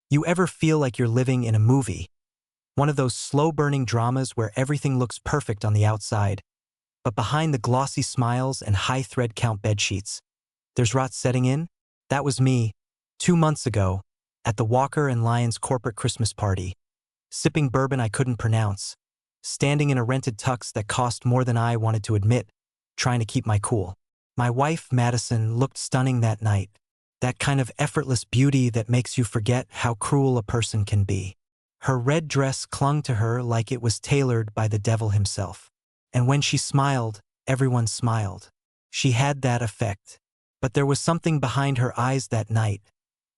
You ever feel like you're living in a movie? One of those slow-burning dramas where everything looks perfect on the outside, but behind the glossy smiles and high thread count bedsheets, there's rot setting in? That was me, 2 months ago, at the Walker and Lyons corporate Christmas party, sipping bourbon I couldn't pronounce, standing in a rented tux that cost more than I wanted to admit, trying to keep my cool. My wife, Madison, looked stunning that night, that kind of effortless beauty that makes you forget how cruel a person can be. Her red dress clung to her like it was tailored by the devil himself. And when she smiled, everyone smiled. She had that effect. But there was something behind her eyes that night,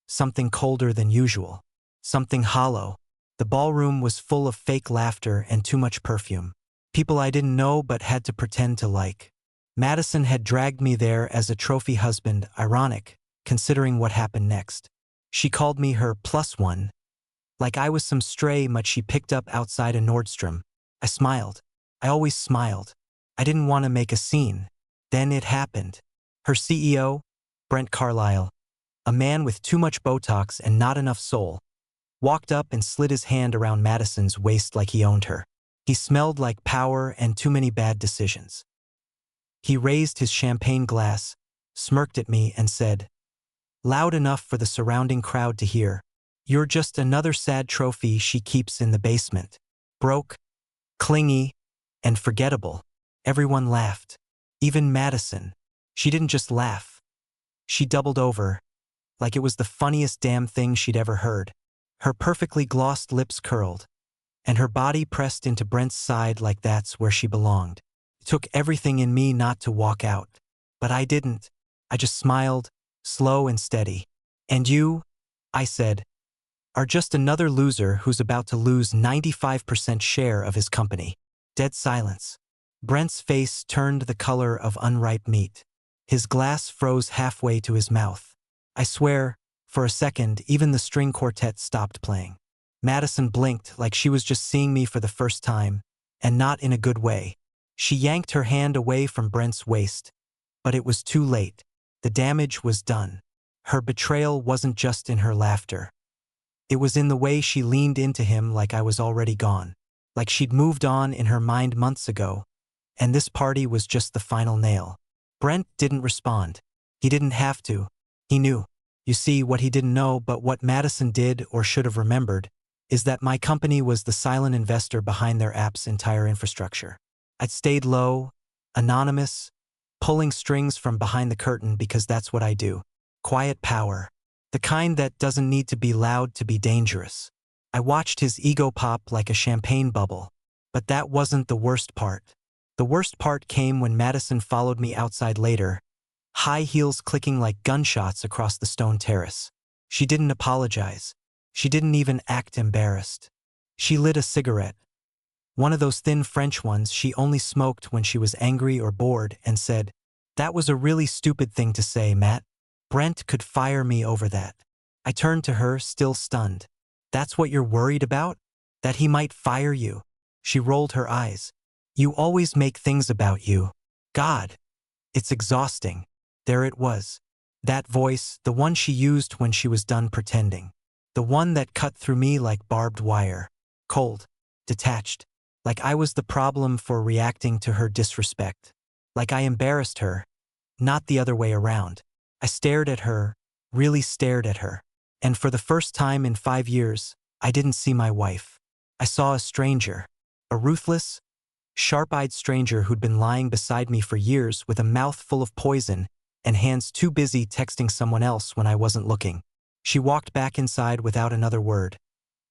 something colder than usual, something hollow. The ballroom was full of fake laughter and too much perfume. People I didn't know but had to pretend to like. Madison had dragged me there as a trophy husband, ironic, considering what happened next. She called me her plus one, like I was some stray mutt she picked up outside a Nordstrom. I smiled. I always smiled. I didn't want to make a scene. Then it happened. Her CEO, Brent Carlisle, a man with too much Botox and not enough soul, walked up and slid his hand around Madison's waist like he owned her. He smelled like power and too many bad decisions. He raised his champagne glass, smirked at me, and said, loud enough for the surrounding crowd to hear, "You're just another sad trophy she keeps in the basement. Broke, clingy, and forgettable." Everyone laughed. Even Madison. She didn't just laugh. She doubled over, like it was the funniest damn thing she'd ever heard. Her perfectly glossed lips curled, and her body pressed into Brent's side like that's where she belonged. It took everything in me not to walk out. But I didn't. I just smiled, slow and steady. "And you," I said, "are just another loser who's about to lose 95% share of his company." Dead silence. Brent's face turned the color of unripe meat. His glass froze halfway to his mouth. I swear, for a second, even the string quartet stopped playing. Madison blinked like she was just seeing me for the first time, and not in a good way. She yanked her hand away from Brent's waist, but it was too late. The damage was done. Her betrayal wasn't just in her laughter. It was in the way she leaned into him like I was already gone, like she'd moved on in her mind months ago, and this party was just the final nail. Brent didn't respond. He didn't have to. He knew. You see, what he didn't know, but what Madison did or should have remembered, is that my company was the silent investor behind their app's entire infrastructure. I'd stayed low, anonymous, pulling strings from behind the curtain because that's what I do. Quiet power. The kind that doesn't need to be loud to be dangerous. I watched his ego pop like a champagne bubble. But that wasn't the worst part. The worst part came when Madison followed me outside later, high heels clicking like gunshots across the stone terrace. She didn't apologize. She didn't even act embarrassed. She lit a cigarette, one of those thin French ones she only smoked when she was angry or bored, and said, "That was a really stupid thing to say, Matt. Brent could fire me over that." I turned to her, still stunned. "That's what you're worried about? That he might fire you?" She rolled her eyes. "You always make things about you. God, it's exhausting." There it was. That voice, the one she used when she was done pretending. The one that cut through me like barbed wire. Cold. Detached. Like I was the problem for reacting to her disrespect. Like I embarrassed her, not the other way around. I stared at her, really stared at her. And for the first time in 5 years, I didn't see my wife. I saw a stranger. A ruthless, sharp-eyed stranger who'd been lying beside me for years with a mouth full of poison and hands too busy texting someone else when I wasn't looking. She walked back inside without another word,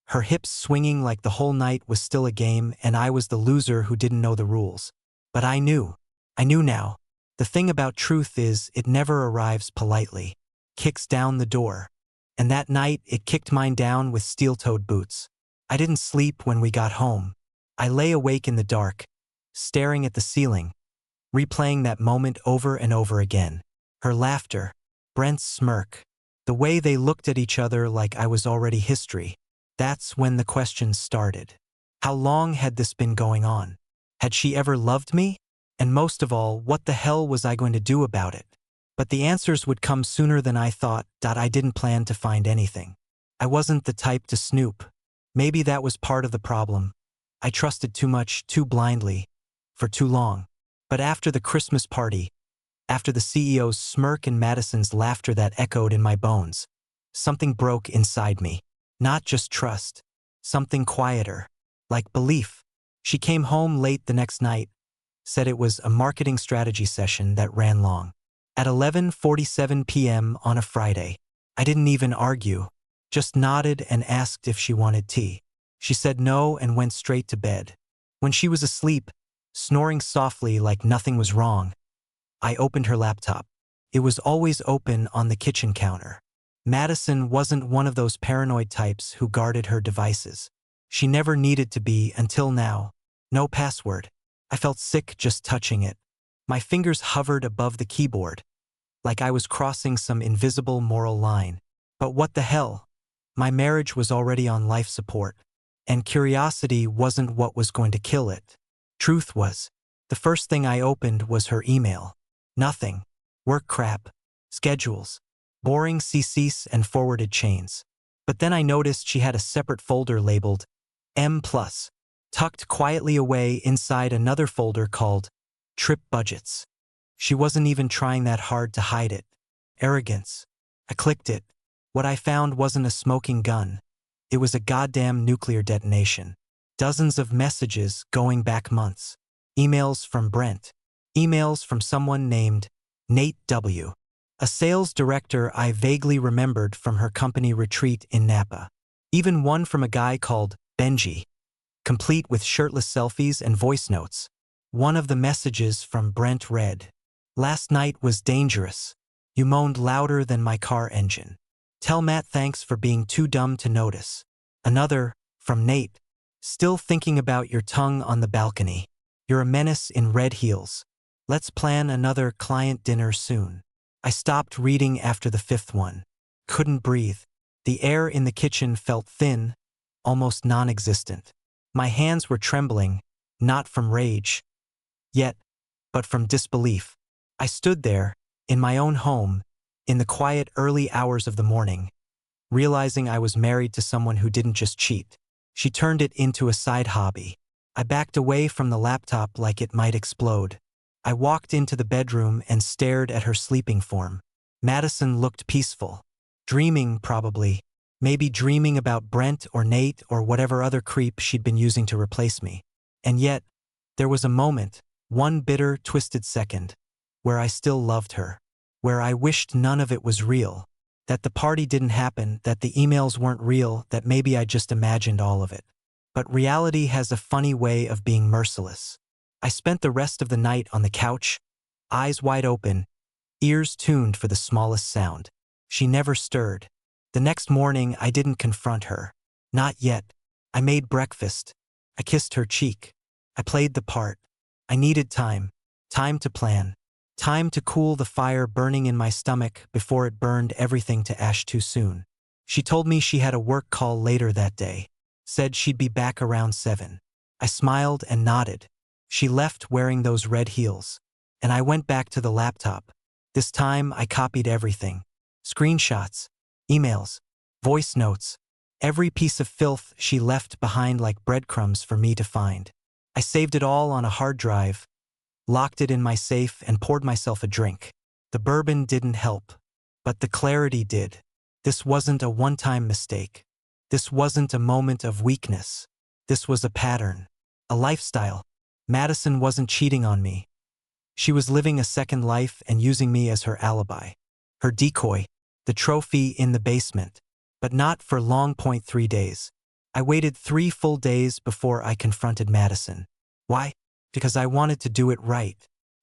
her hips swinging like the whole night was still a game and I was the loser who didn't know the rules. But I knew. I knew now. The thing about truth is it never arrives politely. Kicks down the door. And that night it kicked mine down with steel-toed boots. I didn't sleep when we got home. I lay awake in the dark, staring at the ceiling, replaying that moment over and over again. Her laughter, Brent's smirk, the way they looked at each other like I was already history. That's when the questions started. How long had this been going on? Had she ever loved me? And most of all, what the hell was I going to do about it? But the answers would come sooner than I thought. I didn't plan to find anything. I wasn't the type to snoop. Maybe that was part of the problem. I trusted too much, too blindly, for too long. But after the Christmas party, after the CEO's smirk and Madison's laughter that echoed in my bones, something broke inside me. Not just trust. Something quieter. Like belief. She came home late the next night, said it was a marketing strategy session that ran long. At 11:47 p.m. on a Friday, I didn't even argue, just nodded and asked if she wanted tea. She said no and went straight to bed. When she was asleep, snoring softly like nothing was wrong, I opened her laptop. It was always open on the kitchen counter. Madison wasn't one of those paranoid types who guarded her devices. She never needed to be until now. No password. I felt sick just touching it. My fingers hovered above the keyboard, like I was crossing some invisible moral line. But what the hell? My marriage was already on life support, and curiosity wasn't what was going to kill it. Truth was, the first thing I opened was her email. Nothing. Work crap. Schedules. Boring CCs and forwarded chains. But then I noticed she had a separate folder labeled M+, tucked quietly away inside another folder called Trip Budgets. She wasn't even trying that hard to hide it. Arrogance. I clicked it. What I found wasn't a smoking gun. It was a goddamn nuclear detonation. Dozens of messages going back months. Emails from Brent. Emails from someone named Nate W., a sales director I vaguely remembered from her company retreat in Napa. Even one from a guy called Benji, complete with shirtless selfies and voice notes. One of the messages from Brent read, "Last night was dangerous. You moaned louder than my car engine. Tell Matt thanks for being too dumb to notice." Another, from Nate, "Still thinking about your tongue on the balcony. You're a menace in red heels. Let's plan another client dinner soon." I stopped reading after the fifth one. Couldn't breathe. The air in the kitchen felt thin, almost non-existent. My hands were trembling, not from rage, yet, but from disbelief. I stood there, in my own home, in the quiet early hours of the morning, realizing I was married to someone who didn't just cheat. She turned it into a side hobby. I backed away from the laptop like it might explode. I walked into the bedroom and stared at her sleeping form. Madison looked peaceful. Dreaming, probably. Maybe dreaming about Brent or Nate or whatever other creep she'd been using to replace me. And yet, there was a moment, one bitter, twisted second, where I still loved her. Where I wished none of it was real. That the party didn't happen, that the emails weren't real, that maybe I just imagined all of it. But reality has a funny way of being merciless. I spent the rest of the night on the couch, eyes wide open, ears tuned for the smallest sound. She never stirred. The next morning, I didn't confront her. Not yet. I made breakfast. I kissed her cheek. I played the part. I needed time. Time to plan. Time to cool the fire burning in my stomach before it burned everything to ash too soon. She told me she had a work call later that day. Said she'd be back around 7. I smiled and nodded. She left wearing those red heels. And I went back to the laptop. This time I copied everything. Screenshots, emails, voice notes, every piece of filth she left behind like breadcrumbs for me to find. I saved it all on a hard drive, locked it in my safe and poured myself a drink. The bourbon didn't help, but the clarity did. This wasn't a one-time mistake. This wasn't a moment of weakness. This was a pattern, a lifestyle. Madison wasn't cheating on me. She was living a second life and using me as her alibi. Her decoy, the trophy in the basement. But not for long. 3 days. I waited 3 full days before I confronted Madison. Why? Because I wanted to do it right.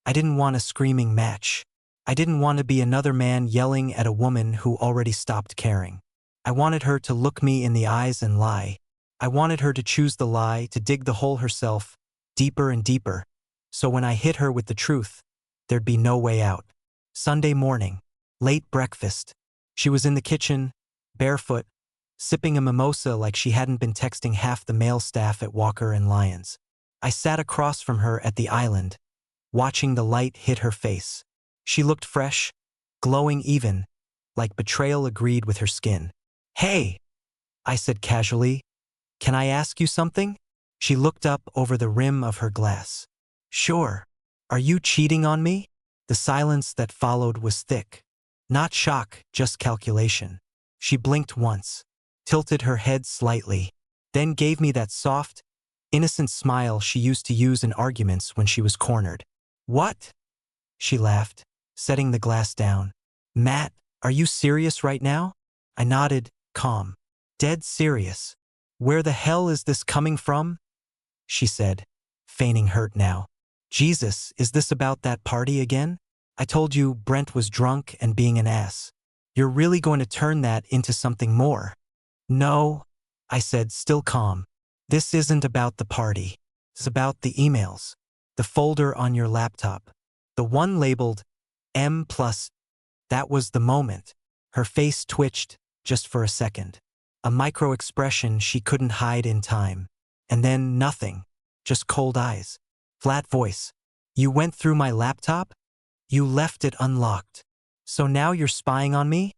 I didn't want a screaming match. I didn't want to be another man yelling at a woman who already stopped caring. I wanted her to look me in the eyes and lie. I wanted her to choose the lie, to dig the hole herself, deeper and deeper, so when I hit her with the truth, there'd be no way out. Sunday morning, late breakfast. She was in the kitchen, barefoot, sipping a mimosa like she hadn't been texting half the male staff at Walker and Lyons. I sat across from her at the island, watching the light hit her face. She looked fresh, glowing even, like betrayal agreed with her skin. "Hey!" I said casually. Can I ask you something? She looked up over the rim of her glass. Sure. Are you cheating on me? The silence that followed was thick. Not shock, just calculation. She blinked once, tilted her head slightly, then gave me that soft, innocent smile she used to use in arguments when she was cornered. What? She laughed, setting the glass down. Matt, are you serious right now? I nodded, calm. Dead serious. Where the hell is this coming from? She said, feigning hurt now. Jesus, is this about that party again? I told you Brent was drunk and being an ass. You're really going to turn that into something more? No, I said, still calm. This isn't about the party. It's about the emails. The folder on your laptop. The one labeled M+. That was the moment. Her face twitched, just for a second. A micro-expression she couldn't hide in time. And then nothing. Just cold eyes. Flat voice. You went through my laptop? You left it unlocked. So now you're spying on me?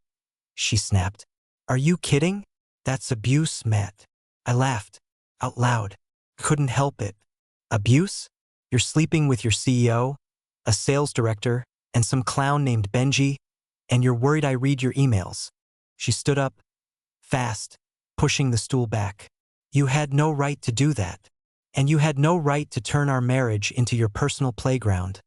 She snapped. Are you kidding? That's abuse, Matt. I laughed. Out loud. Couldn't help it. Abuse? You're sleeping with your CEO, a sales director, and some clown named Benji, and you're worried I read your emails. She stood up, fast, pushing the stool back. You had no right to do that. And you had no right to turn our marriage into your personal playground.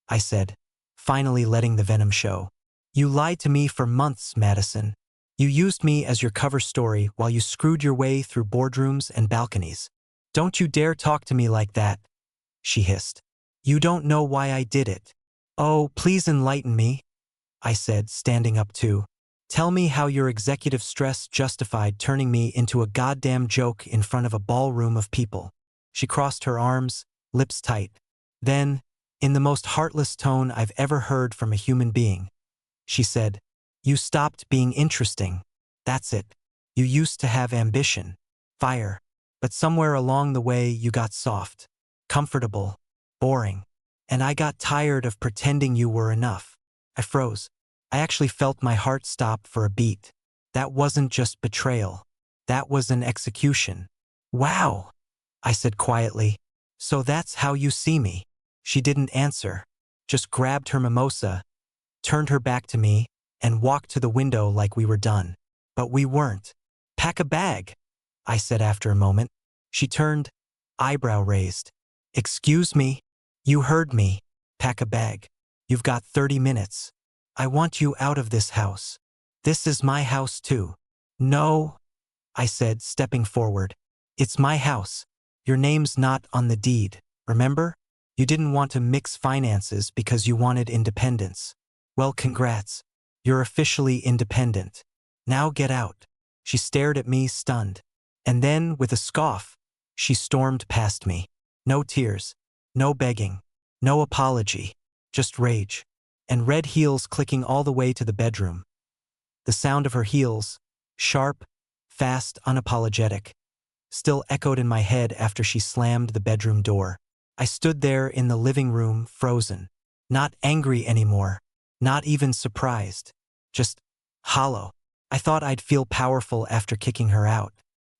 I said, finally letting the venom show. You lied to me for months, Madison. You used me as your cover story while you screwed your way through boardrooms and balconies. Don't you dare talk to me like that, she hissed. You don't know why I did it. Oh, please enlighten me, I said, standing up too. Tell me how your executive stress justified turning me into a goddamn joke in front of a ballroom of people. She crossed her arms, lips tight. Then, in the most heartless tone I've ever heard from a human being, she said, You stopped being interesting. That's it. You used to have ambition, fire, but somewhere along the way you got soft, comfortable, boring, and I got tired of pretending you were enough. I froze. I actually felt my heart stop for a beat. That wasn't just betrayal. That was an execution. Wow, I said quietly. So that's how you see me. She didn't answer, just grabbed her mimosa, turned her back to me, and walked to the window like we were done. But we weren't. Pack a bag, I said after a moment. She turned, eyebrow raised. Excuse me? You heard me. Pack a bag. You've got 30 minutes. I want you out of this house. This is my house too. No, I said, stepping forward. It's my house. Your name's not on the deed, remember? You didn't want to mix finances because you wanted independence. Well, congrats. You're officially independent. Now get out. She stared at me, stunned. And then, with a scoff, she stormed past me. No tears, no begging, no apology, just rage. And red heels clicking all the way to the bedroom. The sound of her heels, sharp, fast, unapologetic, still echoed in my head after she slammed the bedroom door. I stood there in the living room, frozen. Not angry anymore, not even surprised. Just hollow. I thought I'd feel powerful after kicking her out.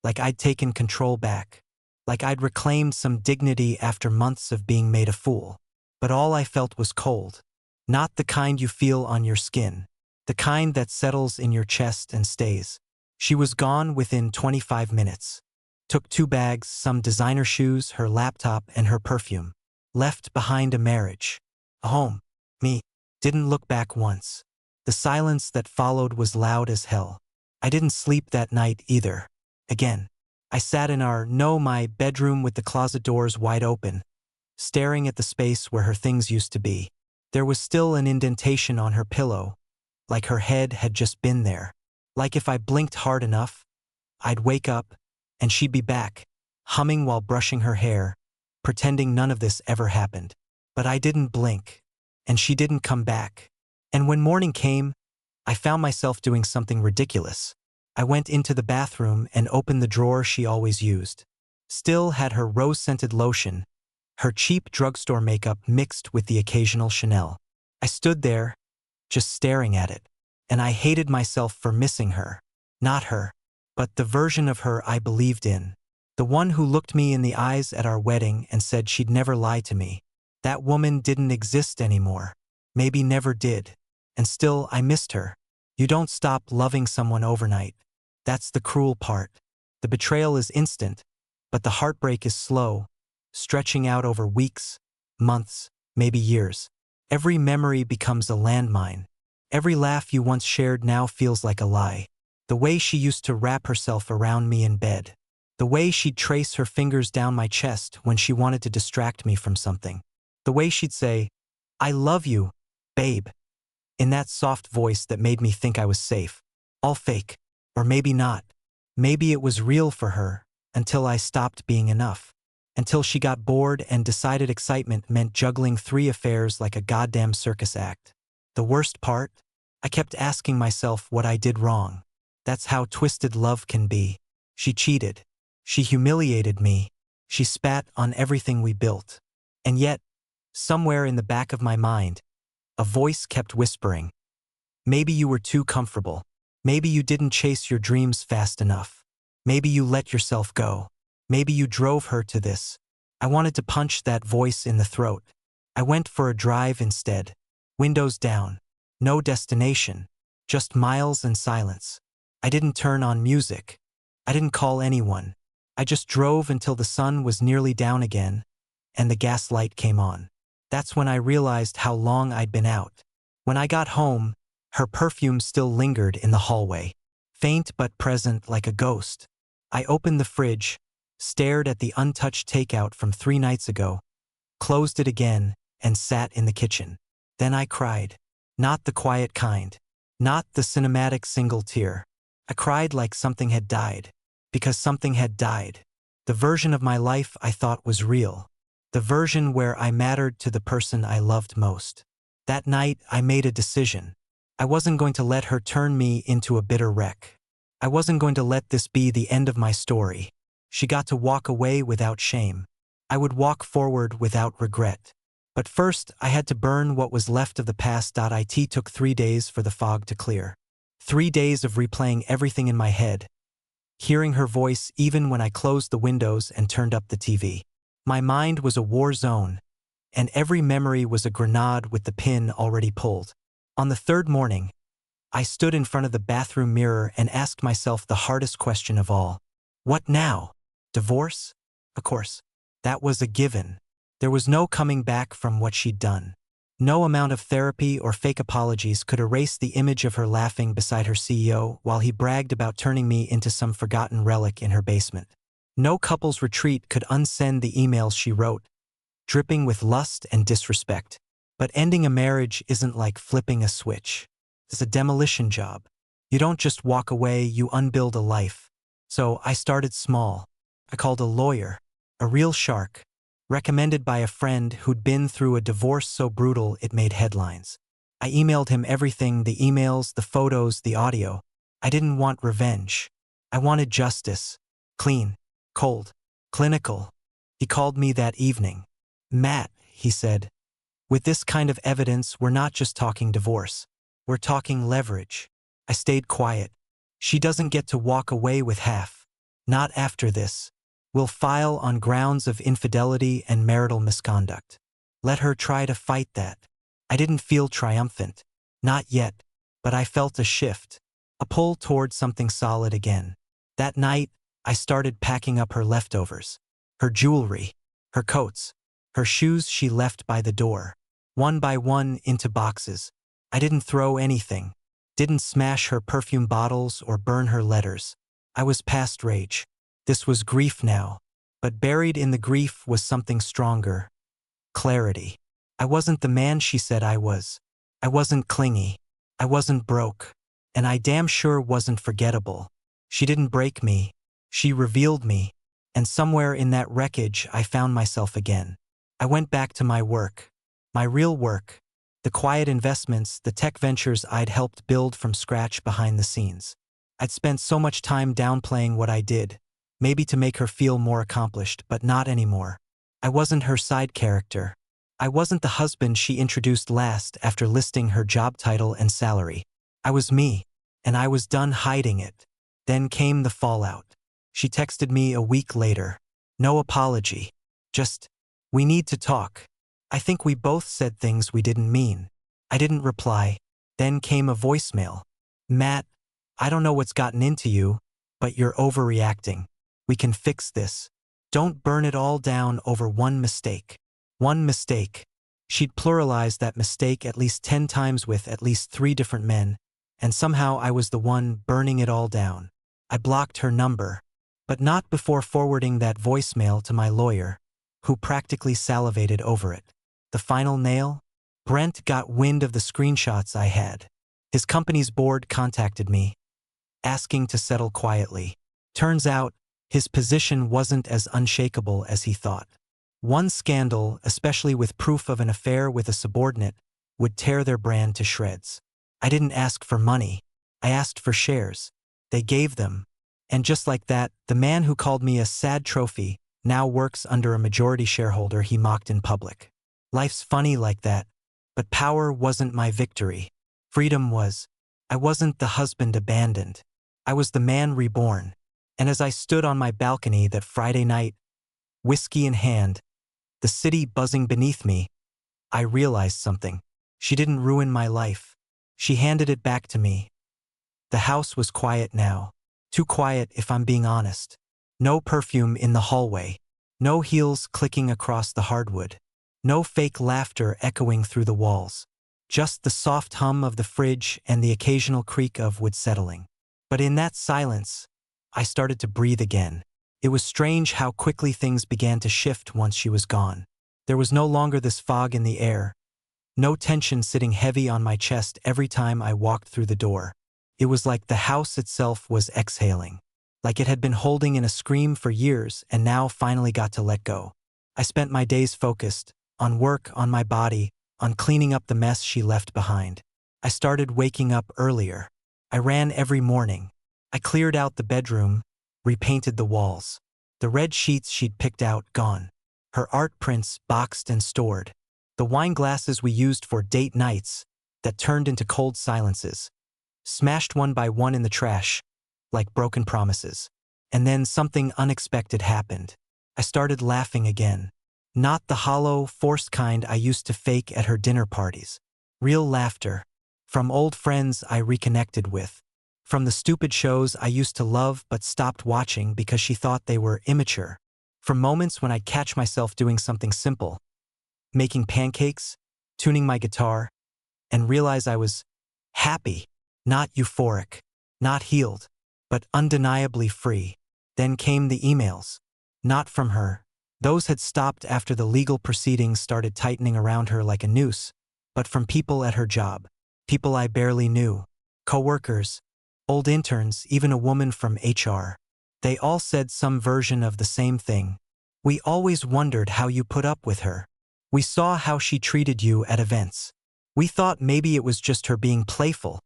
Like I'd taken control back. Like I'd reclaimed some dignity after months of being made a fool. But all I felt was cold. Not the kind you feel on your skin. The kind that settles in your chest and stays. She was gone within 25 minutes. Took 2 bags, some designer shoes, her laptop, and her perfume. Left behind a marriage. A home. Me. Didn't look back once. The silence that followed was loud as hell. I didn't sleep that night either. Again. I sat in my bedroom with the closet doors wide open, staring at the space where her things used to be. There was still an indentation on her pillow, like her head had just been there. Like if I blinked hard enough, I'd wake up, and she'd be back, humming while brushing her hair, pretending none of this ever happened. But I didn't blink, and she didn't come back. And when morning came, I found myself doing something ridiculous. I went into the bathroom and opened the drawer she always used. Still had her rose-scented lotion, her cheap drugstore makeup mixed with the occasional Chanel. I stood there, just staring at it, and I hated myself for missing her. Not her, but the version of her I believed in. The one who looked me in the eyes at our wedding and said she'd never lie to me. That woman didn't exist anymore. Maybe never did. And still, I missed her. You don't stop loving someone overnight. That's the cruel part. The betrayal is instant, but the heartbreak is slow, stretching out over weeks, months, maybe years. Every memory becomes a landmine. Every laugh you once shared now feels like a lie. The way she used to wrap herself around me in bed. The way she'd trace her fingers down my chest when she wanted to distract me from something. The way she'd say, "I love you, babe," in that soft voice that made me think I was safe. All fake. Or maybe not. Maybe it was real for her, until I stopped being enough. Until she got bored and decided excitement meant juggling 3 affairs like a goddamn circus act. The worst part? I kept asking myself what I did wrong. That's how twisted love can be. She cheated. She humiliated me. She spat on everything we built. And yet, somewhere in the back of my mind, a voice kept whispering, "Maybe you were too comfortable. Maybe you didn't chase your dreams fast enough. Maybe you let yourself go. Maybe you drove her to this." I wanted to punch that voice in the throat. I went for a drive instead. Windows down. No destination. Just miles and silence. I didn't turn on music. I didn't call anyone. I just drove until the sun was nearly down again, and the gas light came on. That's when I realized how long I'd been out. When I got home, her perfume still lingered in the hallway, faint but present like a ghost. I opened the fridge, stared at the untouched takeout from 3 nights ago, closed it again, and sat in the kitchen. Then I cried. Not the quiet kind. Not the cinematic single tear. I cried like something had died. Because something had died. The version of my life I thought was real. The version where I mattered to the person I loved most. That night, I made a decision. I wasn't going to let her turn me into a bitter wreck. I wasn't going to let this be the end of my story. She got to walk away without shame. I would walk forward without regret. But first, I had to burn what was left of the past. It took 3 days for the fog to clear. 3 days of replaying everything in my head. Hearing her voice even when I closed the windows and turned up the TV. My mind was a war zone, and every memory was a grenade with the pin already pulled. On the 3rd morning, I stood in front of the bathroom mirror and asked myself the hardest question of all. What now? Divorce? Of course. That was a given. There was no coming back from what she'd done. No amount of therapy or fake apologies could erase the image of her laughing beside her CEO while he bragged about turning me into some forgotten relic in her basement. No couple's retreat could unsend the emails she wrote, dripping with lust and disrespect. But ending a marriage isn't like flipping a switch. It's a demolition job. You don't just walk away, you unbuild a life. So I started small. I called a lawyer, a real shark, recommended by a friend who'd been through a divorce so brutal it made headlines. I emailed him everything, the emails, the photos, the audio. I didn't want revenge. I wanted justice. Clean, cold, clinical. He called me that evening. "Matt," he said, "with this kind of evidence, we're not just talking divorce. We're talking leverage." I stayed quiet. She doesn't get to walk away with half. Not after this. We'll file on grounds of infidelity and marital misconduct. Let her try to fight that. I didn't feel triumphant. Not yet. But I felt a shift. A pull toward something solid again. That night, I started packing up her leftovers. Her jewelry. Her coats. Her shoes she left by the door. One by one into boxes. I didn't throw anything. Didn't smash her perfume bottles or burn her letters. I was past rage. This was grief now. But buried in the grief was something stronger. Clarity. I wasn't the man she said I was. I wasn't clingy. I wasn't broke. And I damn sure wasn't forgettable. She didn't break me. She revealed me. And somewhere in that wreckage I found myself again. I went back to my work. My real work. The quiet investments, the tech ventures I'd helped build from scratch behind the scenes. I'd spent so much time downplaying what I did. Maybe to make her feel more accomplished, but not anymore. I wasn't her side character. I wasn't the husband she introduced last after listing her job title and salary. I was me, and I was done hiding it. Then came the fallout. She texted me a week later. No apology. Just, "We need to talk. I think we both said things we didn't mean." I didn't reply. Then came a voicemail. "Matt, I don't know what's gotten into you, but you're overreacting. We can fix this. Don't burn it all down over one mistake." One mistake. She'd pluralized that mistake at least 10 times with at least 3 different men, and somehow I was the one burning it all down. I blocked her number, but not before forwarding that voicemail to my lawyer, who practically salivated over it. The final nail? Brent got wind of the screenshots I had. His company's board contacted me, asking to settle quietly. Turns out, his position wasn't as unshakable as he thought. One scandal, especially with proof of an affair with a subordinate, would tear their brand to shreds. I didn't ask for money. I asked for shares. They gave them. And just like that, the man who called me a sad trophy now works under a majority shareholder he mocked in public. Life's funny like that, but power wasn't my victory. Freedom was. I wasn't the husband abandoned. I was the man reborn. And as I stood on my balcony that Friday night, whiskey in hand, the city buzzing beneath me, I realized something. She didn't ruin my life. She handed it back to me. The house was quiet now. Too quiet if I'm being honest. No perfume in the hallway. No heels clicking across the hardwood. No fake laughter echoing through the walls. Just the soft hum of the fridge and the occasional creak of wood settling. But in that silence, I started to breathe again. It was strange how quickly things began to shift once she was gone. There was no longer this fog in the air. No tension sitting heavy on my chest every time I walked through the door. It was like the house itself was exhaling. Like it had been holding in a scream for years and now finally got to let go. I spent my days focused, on work, on my body, on cleaning up the mess she left behind. I started waking up earlier. I ran every morning. I cleared out the bedroom, repainted the walls. The red sheets she'd picked out gone. Her art prints boxed and stored. The wine glasses we used for date nights that turned into cold silences. Smashed one by one in the trash, like broken promises. And then something unexpected happened. I started laughing again. Not the hollow, forced kind I used to fake at her dinner parties. Real laughter. From old friends I reconnected with. From the stupid shows I used to love but stopped watching because she thought they were immature. From moments when I'd catch myself doing something simple. Making pancakes, tuning my guitar, and realize I was happy, not euphoric, not healed, but undeniably free. Then came the emails. Not from her. Those had stopped after the legal proceedings started tightening around her like a noose, but from people at her job. People I barely knew. Co-workers, old interns, even a woman from HR. They all said some version of the same thing. "We always wondered how you put up with her. We saw how she treated you at events. We thought maybe it was just her being playful.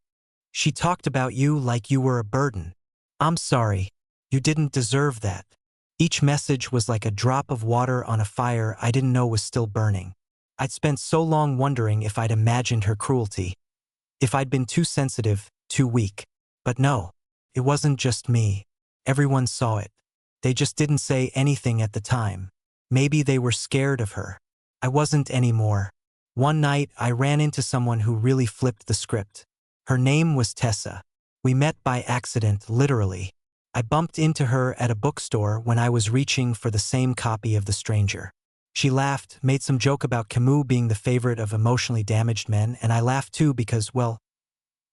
She talked about you like you were a burden. I'm sorry. You didn't deserve that." Each message was like a drop of water on a fire I didn't know was still burning. I'd spent so long wondering if I'd imagined her cruelty. If I'd been too sensitive, too weak. But no, it wasn't just me. Everyone saw it. They just didn't say anything at the time. Maybe they were scared of her. I wasn't anymore. One night, I ran into someone who really flipped the script. Her name was Tessa. We met by accident, literally. I bumped into her at a bookstore when I was reaching for the same copy of The Stranger. She laughed, made some joke about Camus being the favorite of emotionally damaged men, and I laughed too because, well,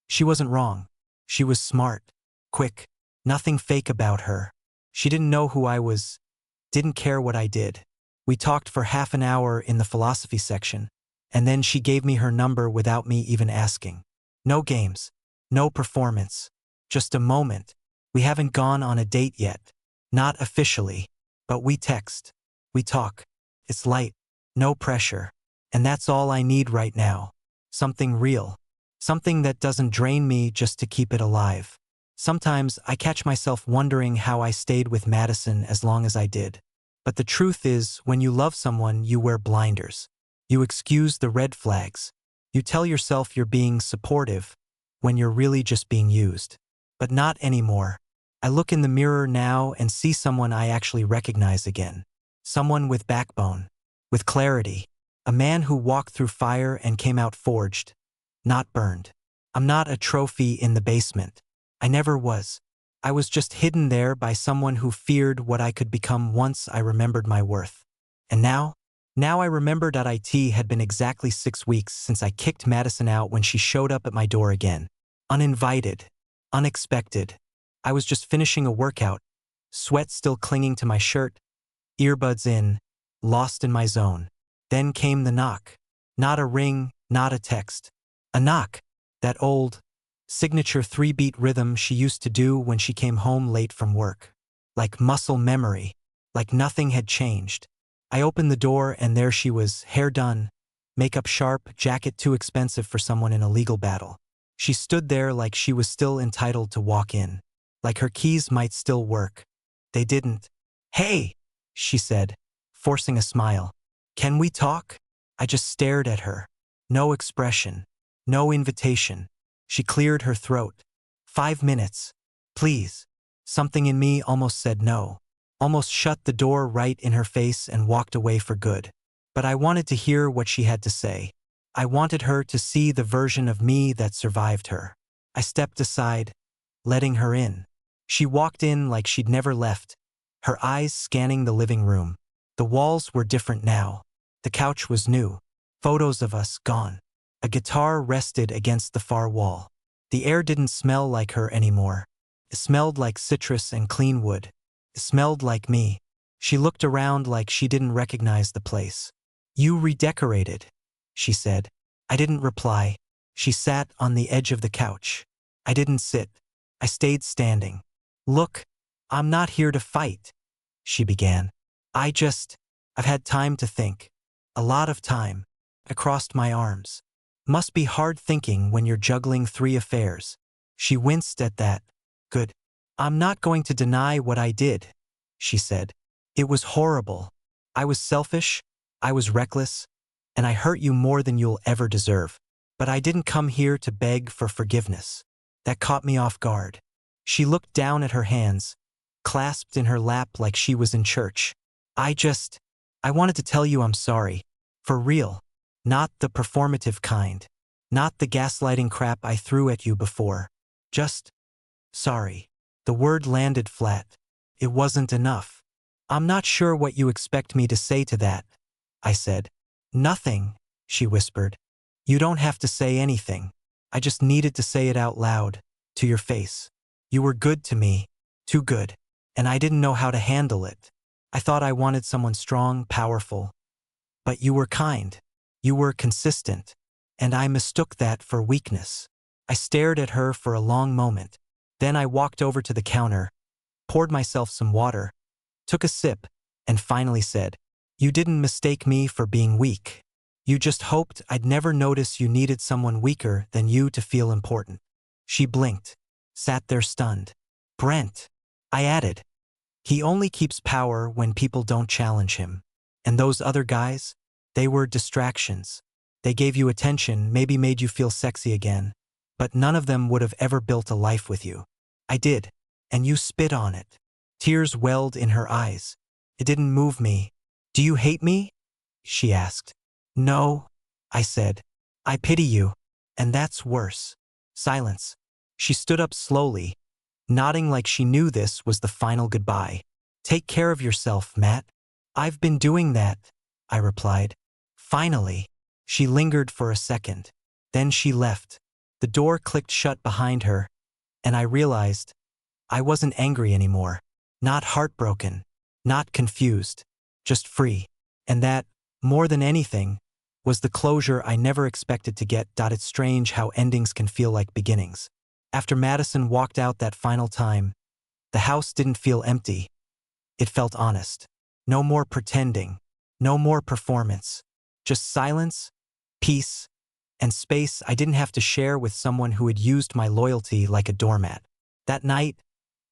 she wasn't wrong. She was smart, quick, nothing fake about her. She didn't know who I was, didn't care what I did. We talked for half an hour in the philosophy section, and then she gave me her number without me even asking. No games, no performance, just a moment. We haven't gone on a date yet. Not officially. But we text. We talk. It's light. No pressure. And that's all I need right now. Something real. Something that doesn't drain me just to keep it alive. Sometimes I catch myself wondering how I stayed with Madison as long as I did. But the truth is, when you love someone, you wear blinders. You excuse the red flags. You tell yourself you're being supportive when you're really just being used. But not anymore. I look in the mirror now and see someone I actually recognize again. Someone with backbone, with clarity. A man who walked through fire and came out forged, not burned. I'm not a trophy in the basement. I never was. I was just hidden there by someone who feared what I could become once I remembered my worth. And now? Now I remembered that it had been exactly 6 weeks since I kicked Madison out when she showed up at my door again. Uninvited. Unexpected. I was just finishing a workout, sweat still clinging to my shirt, earbuds in, lost in my zone. Then came the knock. Not a ring, not a text. A knock. That old, signature 3-beat rhythm she used to do when she came home late from work. Like muscle memory. Like nothing had changed. I opened the door and there she was, hair done, makeup sharp, jacket too expensive for someone in a legal battle. She stood there like she was still entitled to walk in. Like her keys might still work. They didn't. "Hey," she said, forcing a smile. "Can we talk?" I just stared at her. No expression. No invitation. She cleared her throat. 5 minutes. Please. Something in me almost said no. Almost shut the door right in her face and walked away for good. But I wanted to hear what she had to say. I wanted her to see the version of me that survived her. I stepped aside, letting her in. She walked in like she'd never left, her eyes scanning the living room. The walls were different now. The couch was new. Photos of us gone. A guitar rested against the far wall. The air didn't smell like her anymore. It smelled like citrus and clean wood. It smelled like me. She looked around like she didn't recognize the place. "You redecorated," she said. I didn't reply. She sat on the edge of the couch. I didn't sit. I stayed standing. "Look, I'm not here to fight," she began. I've had time to think. A lot of time." I crossed my arms. "Must be hard thinking when you're juggling 3 affairs." She winced at that. "Good. I'm not going to deny what I did," she said. "It was horrible. I was selfish, I was reckless, and I hurt you more than you'll ever deserve. But I didn't come here to beg for forgiveness." That caught me off guard. She looked down at her hands, clasped in her lap like she was in church. I wanted to tell you I'm sorry. For real. Not the performative kind. Not the gaslighting crap I threw at you before. Just sorry." The word landed flat. It wasn't enough. "I'm not sure what you expect me to say to that," I said. "Nothing," she whispered. "You don't have to say anything. I just needed to say it out loud, to your face. You were good to me. Too good. And I didn't know how to handle it. I thought I wanted someone strong, powerful. But you were kind. You were consistent. And I mistook that for weakness." I stared at her for a long moment. Then I walked over to the counter, poured myself some water, took a sip, and finally said, "You didn't mistake me for being weak. You just hoped I'd never notice you needed someone weaker than you to feel important." She blinked, sat there stunned. "Brent," I added. "He only keeps power when people don't challenge him. And those other guys, they were distractions. They gave you attention, maybe made you feel sexy again. But none of them would have ever built a life with you. I did, and you spit on it." Tears welled in her eyes. It didn't move me. "Do you hate me?" she asked. "No," I said. "I pity you. And that's worse." Silence. She stood up slowly, nodding like she knew this was the final goodbye. "Take care of yourself, Matt." "I've been doing that," I replied. Finally. She lingered for a second. Then she left. The door clicked shut behind her, and I realized I wasn't angry anymore. Not heartbroken. Not confused. Just free. And that, more than anything, was the closure I never expected to get. It's strange how endings can feel like beginnings. After Madison walked out that final time, the house didn't feel empty. It felt honest. No more pretending. No more performance. Just silence, peace, and space I didn't have to share with someone who had used my loyalty like a doormat. That night,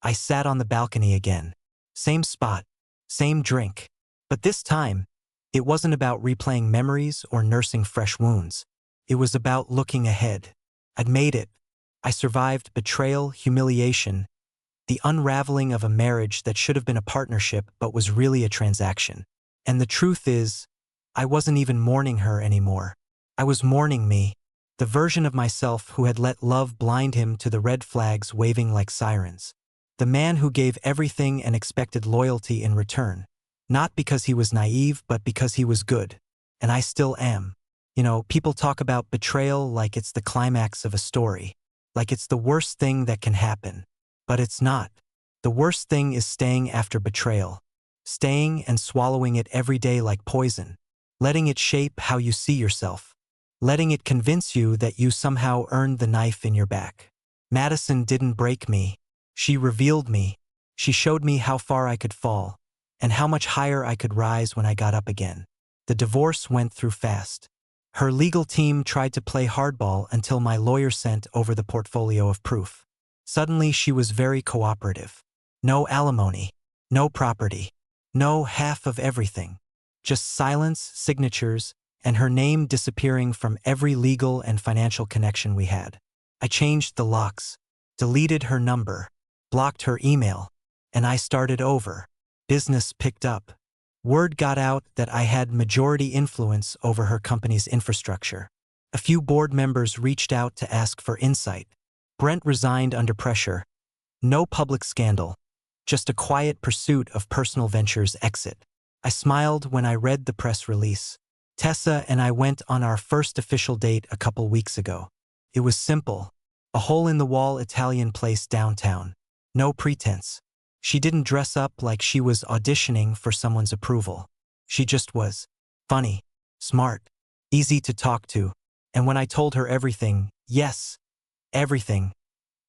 I sat on the balcony again. Same spot, same drink. But this time, it wasn't about replaying memories or nursing fresh wounds. It was about looking ahead. I'd made it. I survived betrayal, humiliation, the unraveling of a marriage that should have been a partnership but was really a transaction. And the truth is, I wasn't even mourning her anymore. I was mourning me, the version of myself who had let love blind him to the red flags waving like sirens. The man who gave everything and expected loyalty in return, not because he was naive but because he was good. And I still am. You know, people talk about betrayal like it's the climax of a story, like it's the worst thing that can happen. But it's not. The worst thing is staying after betrayal. Staying and swallowing it every day like poison. Letting it shape how you see yourself. Letting it convince you that you somehow earned the knife in your back. Madison didn't break me. She revealed me. She showed me how far I could fall, and how much higher I could rise when I got up again. The divorce went through fast. Her legal team tried to play hardball until my lawyer sent over the portfolio of proof. Suddenly she was very cooperative. No alimony. No property. No half of everything. Just silence, signatures, and her name disappearing from every legal and financial connection we had. I changed the locks, deleted her number, blocked her email, and I started over. Business picked up. Word got out that I had majority influence over her company's infrastructure. A few board members reached out to ask for insight. Brent resigned under pressure. No public scandal, just a quiet pursuit of personal ventures exit. I smiled when I read the press release. Tessa and I went on our first official date a couple weeks ago. It was simple. A hole-in-the-wall Italian place downtown. No pretense. She didn't dress up like she was auditioning for someone's approval. She just was. Funny. Smart. Easy to talk to. And when I told her everything, yes, everything,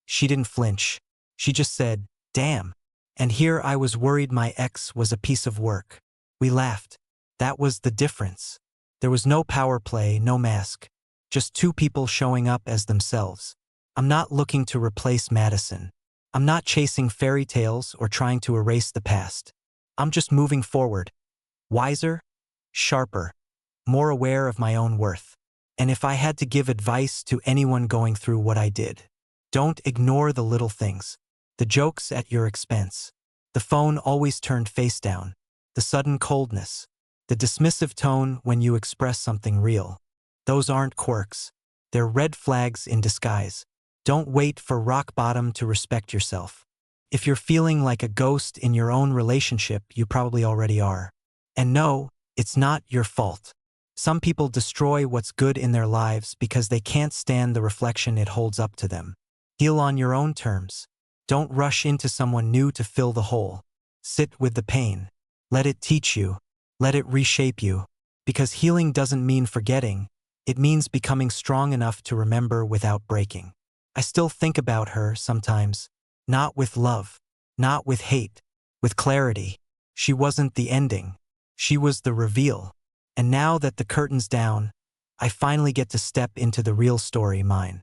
she didn't flinch. She just said, damn. And here I was worried my ex was a piece of work. We laughed. That was the difference. There was no power play, no mask. Just two people showing up as themselves. I'm not looking to replace Madison. I'm not chasing fairy tales or trying to erase the past. I'm just moving forward. Wiser, sharper, more aware of my own worth. And if I had to give advice to anyone going through what I did, don't ignore the little things. The jokes at your expense. The phone always turned face down. The sudden coldness. The dismissive tone when you express something real. Those aren't quirks. They're red flags in disguise. Don't wait for rock bottom to respect yourself. If you're feeling like a ghost in your own relationship, you probably already are. And no, it's not your fault. Some people destroy what's good in their lives because they can't stand the reflection it holds up to them. Heal on your own terms. Don't rush into someone new to fill the hole. Sit with the pain. Let it teach you. Let it reshape you. Because healing doesn't mean forgetting. It means becoming strong enough to remember without breaking. I still think about her sometimes. Not with love. Not with hate. With clarity. She wasn't the ending. She was the reveal. And now that the curtain's down, I finally get to step into the real story, mine.